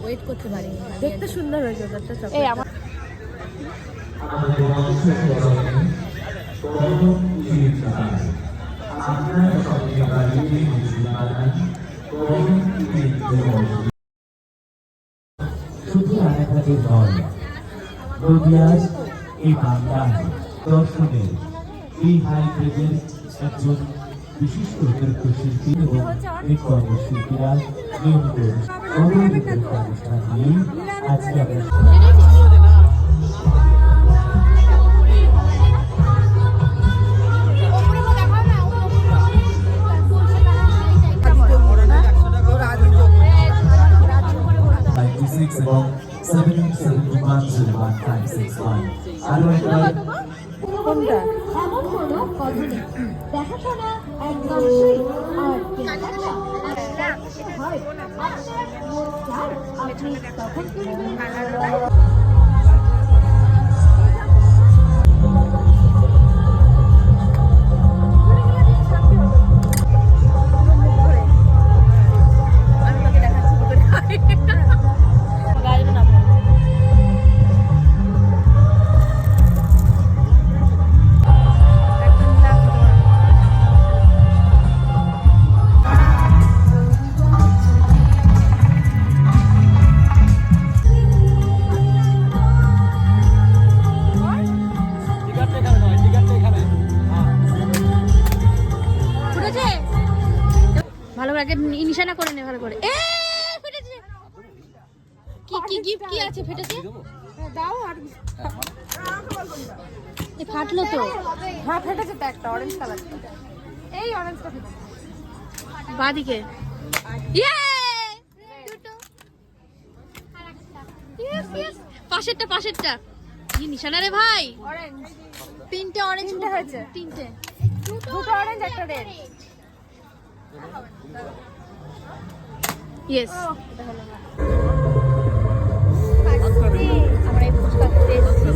Wait করতে পারি, দেখতে সুন্দর হয়েছে ওদেরটা। এই আমার শুধু আনাঘাটের নয়, নদিয়ার এই বাংলার দর্শনের এই হাইব্রিডের একজন বিশিষ্ট নৃত্যশিল্পী এবং নৃত্যশিল্পীরা নিয়মিত অনুষ্ঠান নিয়ে আজকে আমরা এবং 771 আরো একবার কোনটা এমন কোনো কথা নেই, দেখাশোনা একদমই আর কেনাকাটা হয় আপনার মন চায় আপনি তখন কিনবেন। ভালো করে নিশানা করে নে, ভালো করে। ফেটেছে কি কি গিফট কি আছে? ফেটেছে দাও। আর এই ফাটলো তো। হ্যাঁ ফেটেছে তো, একটা অরেঞ্জ কালার। এই অরেঞ্জটা ফেটেছে বাদিকে। ইয়ে দুটো পাশেরটা পাশেরটা কি নিশানা রে ভাই? অরেঞ্জ। তিনটে অরেঞ্জ হয়েছে। তিনটে, দুটো অরেঞ্জ একটা রেড। ইয়েস আমরা এই ফুচকা খেতে এসেছি।